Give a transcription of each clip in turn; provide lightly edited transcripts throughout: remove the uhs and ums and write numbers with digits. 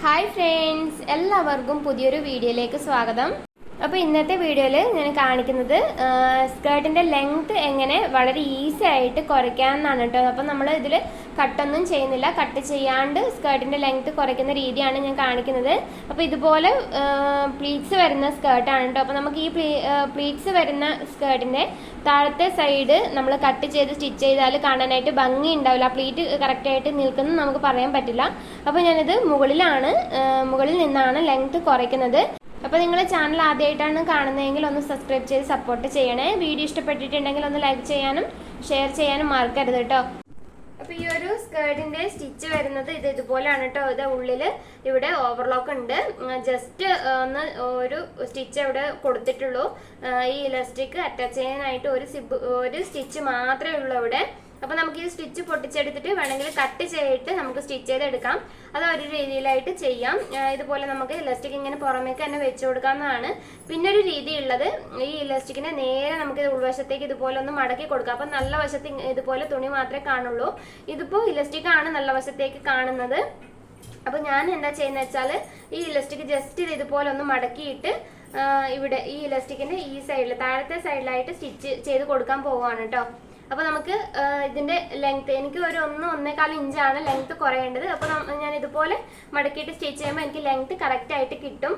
Hi friends, എല്ലാവർക്കും പുതിയൊരു വീഡിയോയിലേക്ക് സ്വാഗതം. അപ്പോൾ ഇന്നത്തെ വീഡിയോയിൽ ഞാൻ കാണിക്കുന്നത് സ്കേർട്ടിൻ്റെ ലെങ്ത് എങ്ങനെ വളരെ ഈസി ആയിട്ട് കുറയ്ക്കാമെന്നാണ് കേട്ടോ. അപ്പോൾ നമ്മൾ ഇതിൽ കട്ടൊന്നും ചെയ്യുന്നില്ല, കട്ട് ചെയ്യാണ്ട് സ്കേർട്ടിൻ്റെ ലെങ്ത് കുറയ്ക്കുന്ന രീതിയാണ് ഞാൻ കാണിക്കുന്നത്. അപ്പോൾ ഇതുപോലെ പ്ലീറ്റ്സ് വരുന്ന സ്കേർട്ടാണ് കേട്ടോ. അപ്പോൾ നമുക്ക് ഈ പ്ലീറ്റ്സ് വരുന്ന സ്കേർട്ടിൻ്റെ താഴത്തെ സൈഡ് നമ്മൾ കട്ട് ചെയ്ത് സ്റ്റിച്ച് ചെയ്താൽ കാണാനായിട്ട് ഭംഗി ഉണ്ടാവില്ല, പ്ലീറ്റ് കറക്റ്റായിട്ട് നിൽക്കുന്നത് നമുക്ക് പറയാൻ പറ്റില്ല. അപ്പോൾ ഞാനിത് മുകളിൽ നിന്നാണ് ലെങ്ത് കുറയ്ക്കുന്നത്. അപ്പോൾ നിങ്ങൾ ചാനൽ ആദ്യമായിട്ടാണ് കാണുന്നതെങ്കിൽ ഒന്ന് സബ്സ്ക്രൈബ് ചെയ്ത് സപ്പോർട്ട് ചെയ്യണേ. വീഡിയോ ഇഷ്ടപ്പെട്ടിട്ടുണ്ടെങ്കിൽ ഒന്ന് ലൈക്ക് ചെയ്യാനും ഷെയർ ചെയ്യാനും മറക്കരുത് കേട്ടോ. അപ്പോൾ ഈ ഒരു സ്കേർട്ടിൻ്റെ സ്റ്റിച്ച് വരുന്നത് ഇതുപോലെയാണ് കേട്ടോ. ഇത് ഉള്ളിൽ ഇവിടെ ഓവർലോക്ക് ഉണ്ട്. ജസ്റ്റ് ഒന്ന് ഒരു സ്റ്റിച്ച് ഇവിടെ കൊടുത്തിട്ടുള്ളൂ. ഈ ഇലാസ്റ്റിക് അറ്റാച്ച് ചെയ്യാനായിട്ട് ഒരു സ്റ്റിച്ച് മാത്രമേ ഉള്ളൂ ഇവിടെ. അപ്പോൾ നമുക്ക് ഈ സ്റ്റിച്ച് പൊട്ടിച്ചെടുത്തിട്ട് വേണമെങ്കിൽ കട്ട് ചെയ്തിട്ട് നമുക്ക് സ്റ്റിച്ച് ചെയ്തെടുക്കാം. അത് ഒരു രീതിയിലായിട്ട് ചെയ്യാം. ഇതുപോലെ നമുക്ക് ഇലാസ്റ്റിക് ഇങ്ങനെ പുറമേക്ക് തന്നെ വെച്ച് കൊടുക്കാവുന്നതാണ്. പിന്നെ ഒരു രീതി ഉള്ളത്, ഈ ഇലാസ്റ്റിക്കിനെ നേരെ നമുക്ക് ഉൾവശത്തേക്ക് ഇതുപോലെ ഒന്ന് മടക്കി കൊടുക്കാം. അപ്പം നല്ല വശത്ത് ഇതുപോലെ തുണി മാത്രമേ കാണുള്ളൂ. ഇതിപ്പോൾ ഇലാസ്റ്റിക് ആണ് നല്ല വശത്തേക്ക് കാണുന്നത്. അപ്പോൾ ഞാൻ എന്താ ചെയ്യുന്നത് വെച്ചാൽ ഈ ഇലാസ്റ്റിക് ജസ്റ്റ് ഇതുപോലെ ഒന്ന് മടക്കിയിട്ട് ഇവിടെ ഈ ഇലാസ്റ്റിക്കിന്റെ ഈ സൈഡിൽ താഴത്തെ സൈഡിലായിട്ട് സ്റ്റിച്ച് ചെയ്ത് കൊടുക്കാൻ പോവുകയാണ് കേട്ടോ. അപ്പോൾ നമുക്ക് ഇതിന്റെ ലെങ്ത് എനിക്ക് ഒരു 1-1.25 ഇഞ്ചാണ് ലെങ്ത് കുറയേണ്ടത്. അപ്പോൾ ഞാൻ ഇതുപോലെ മടക്കിയിട്ട് സ്റ്റിച്ച് ചെയ്യുമ്പോൾ എനിക്ക് ലെങ്ത് കറക്റ്റ് ആയിട്ട് കിട്ടും.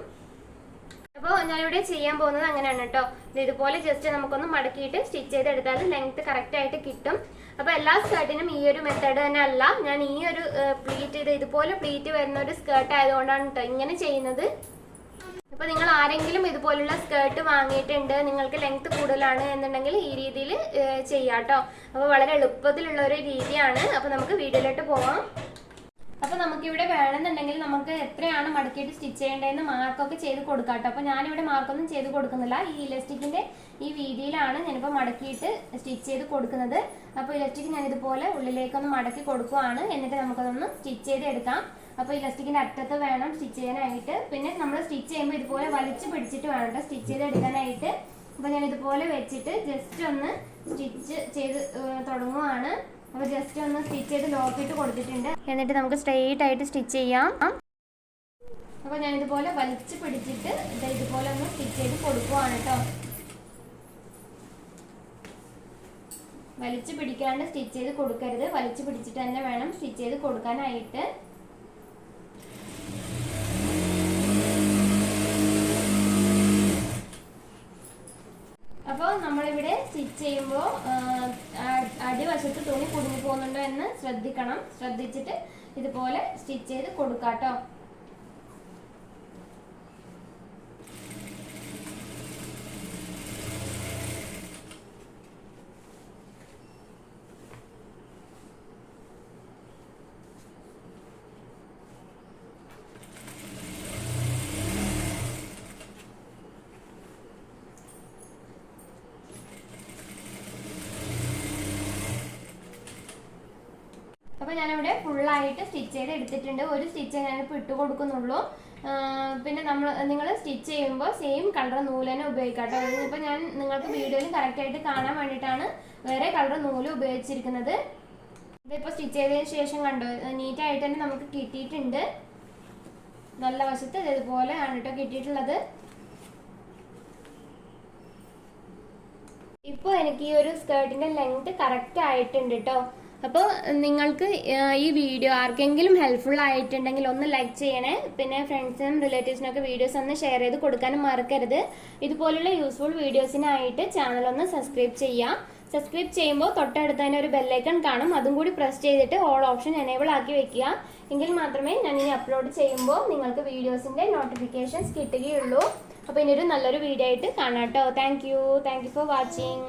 അപ്പോൾ ഞാനിവിടെ ചെയ്യാൻ പോകുന്നത് അങ്ങനെയാണ് കേട്ടോ. ഇതുപോലെ ജസ്റ്റ് നമുക്കൊന്ന് മടക്കിയിട്ട് സ്റ്റിച്ച് ചെയ്തെടുത്താൽ ലെങ്ത് കറക്റ്റ് ആയിട്ട് കിട്ടും. അപ്പോൾ എല്ലാ സ്കേർട്ടിനും ഈ ഒരു മെത്തേഡ് തന്നെ അല്ല, ഞാൻ ഈ ഒരു പ്ലീറ്റ് ഇതുപോലെ പ്ലീറ്റ് വരുന്ന ഒരു സ്കേർട്ട് ആയതുകൊണ്ടാണ് കേട്ടോ ഇങ്ങനെ ചെയ്യുന്നത്. അപ്പോൾ നിങ്ങൾ ആരെങ്കിലും ഇതുപോലുള്ള സ്കേർട്ട് വാങ്ങിയിട്ടുണ്ട്, നിങ്ങൾക്ക് ലെങ്ത് കൂടുതലാണ് എന്നുണ്ടെങ്കിൽ ഈ രീതിയിൽ ചെയ്യാം കേട്ടോ. അപ്പോൾ വളരെ എളുപ്പത്തിലുള്ള ഒരു രീതിയാണ്. അപ്പോൾ നമുക്ക് വീഡിയോയിലോട്ട് പോവാം. അപ്പോൾ നമുക്കിവിടെ വേണമെന്നുണ്ടെങ്കിൽ നമുക്ക് എത്രയാണ് മടക്കിയിട്ട് സ്റ്റിച്ച് ചെയ്യേണ്ടതെന്ന് മാർക്കൊക്കെ ചെയ്ത് കൊടുക്കാം കേട്ടോ. അപ്പോൾ ഞാനിവിടെ മാർക്കൊന്നും ചെയ്ത് കൊടുക്കുന്നില്ല. ഈ ഇലാസ്റ്റിക്കിൻ്റെ ഈ വീതിയിലാണ് ഞാനിപ്പോൾ മടക്കിയിട്ട് സ്റ്റിച്ച് ചെയ്ത് കൊടുക്കുന്നത്. അപ്പോൾ ഇലാസ്റ്റിക് ഞാനിതുപോലെ ഉള്ളിലേക്കൊന്ന് മടക്കി കൊടുക്കുവാണ്. എന്നിട്ട് നമുക്കതൊന്ന് സ്റ്റിച്ച് ചെയ്ത് എടുക്കാം. അപ്പോൾ ഇലാസ്റ്റിക്കിൻ്റെ അറ്റത്ത് വേണം സ്റ്റിച്ച് ചെയ്യാനായിട്ട്. പിന്നെ നമ്മൾ സ്റ്റിച്ച് ചെയ്യുമ്പോൾ ഇതുപോലെ വലിച്ചു പിടിച്ചിട്ട് വേണം കേട്ടോ സ്റ്റിച്ച് ചെയ്ത് എടുക്കാനായിട്ട്. അപ്പോൾ ഞാൻ ഇതുപോലെ വെച്ചിട്ട് ജസ്റ്റ് ഒന്ന് സ്റ്റിച്ച് ചെയ്ത് തുടങ്ങുവാണ്. അപ്പോൾ ജസ്റ്റ് ഒന്ന് സ്റ്റിച്ച് ചെയ്ത് ലോക്കിട്ട് കൊടുത്തിട്ടുണ്ട്. എന്നിട്ട് നമുക്ക് സ്ട്രെയിറ്റ് ആയിട്ട് സ്റ്റിച്ച് ചെയ്യാം. അപ്പോൾ ഞാൻ ഇതുപോലെ വലിച്ചു പിടിച്ചിട്ട് ഇതുപോലെ ഒന്ന് സ്റ്റിച്ച് ചെയ്ത് കൊടുക്കുവാണ് കേട്ടോ. വലിച്ചു പിടിക്കാണ്ട് സ്റ്റിച്ച് ചെയ്ത് കൊടുക്കരുത്, വലിച്ചു പിടിച്ചിട്ട് തന്നെ വേണം സ്റ്റിച്ച് ചെയ്ത് കൊടുക്കാനായിട്ട്. അപ്പോൾ നമ്മളിവിടെ സ്റ്റിച്ച് ചെയ്യുമ്പോൾ അടിവശത്ത് തുണി കുടുങ്ങി പോകുന്നുണ്ടോ എന്ന് ശ്രദ്ധിച്ചിട്ട് ഇതുപോലെ സ്റ്റിച്ച് ചെയ്ത് കൊടുക്കാം കേട്ടോ. അപ്പോൾ ഞാനിവിടെ ഫുള്ളായിട്ട് സ്റ്റിച്ച് ചെയ്ത് എടുത്തിട്ടുണ്ട്. ഒരു സ്റ്റിച്ച് ഞാനിപ്പോൾ ഇട്ട് കൊടുക്കുന്നുള്ളൂ. പിന്നെ നിങ്ങൾ സ്റ്റിച്ച് ചെയ്യുമ്പോൾ സെയിം കളർ നൂല് തന്നെ ഉപയോഗിക്കാം കേട്ടോ. ഇപ്പോൾ ഞാൻ നിങ്ങൾക്ക് വീഡിയോയിൽ കറക്റ്റായിട്ട് കാണാൻ വേണ്ടിയിട്ടാണ് വേറെ കളർ നൂല് ഉപയോഗിച്ചിരിക്കുന്നത്. ഇതിപ്പോൾ സ്റ്റിച്ച് ചെയ്തതിന് ശേഷം കണ്ടോ നീറ്റായിട്ട് തന്നെ നമുക്ക് കിട്ടിയിട്ടുണ്ട്. നല്ല വശത്ത് ഇതുപോലെ ആണ് കേട്ടോ കിട്ടിയിട്ടുള്ളത്. ഇപ്പോൾ എനിക്ക് ഈ ഒരു സ്കേർട്ടിൻ്റെ ലെങ്ത് കറക്റ്റ് ആയിട്ടുണ്ട് കേട്ടോ. അപ്പോൾ നിങ്ങൾക്ക് ഈ വീഡിയോ ആർക്കെങ്കിലും ഹെൽപ്ഫുൾ ആയിട്ടുണ്ടെങ്കിൽ ഒന്ന് ലൈക്ക് ചെയ്യണേ. പിന്നെ ഫ്രണ്ട്സിനും റിലേറ്റീവ്സിനൊക്കെ വീഡിയോസ് ഒന്ന് ഷെയർ ചെയ്ത് കൊടുക്കാനും മറക്കരുത്. ഇതുപോലുള്ള യൂസ്ഫുൾ വീഡിയോസിനായിട്ട് ചാനൽ ഒന്ന് സബ്സ്ക്രൈബ് ചെയ്യാം. സബ്സ്ക്രൈബ് ചെയ്യുമ്പോൾ തൊട്ടടുത്ത് തന്നെ ഒരു ബെല്ലൈക്കൺ കാണും, അതും കൂടി പ്രസ് ചെയ്തിട്ട് ഓൾ ഓപ്ഷൻ എനേബിൾ ആക്കി വെക്കുക. എങ്കിൽ മാത്രമേ ഞാൻ ഇനി അപ്ലോഡ് ചെയ്യുമ്പോൾ നിങ്ങൾക്ക് വീഡിയോസിൻ്റെ നോട്ടിഫിക്കേഷൻസ് കിട്ടുകയുള്ളൂ. അപ്പോൾ ഇനിയൊരു നല്ലൊരു വീഡിയോ ആയിട്ട് കാണാം കേട്ടോ. Thank you for watching.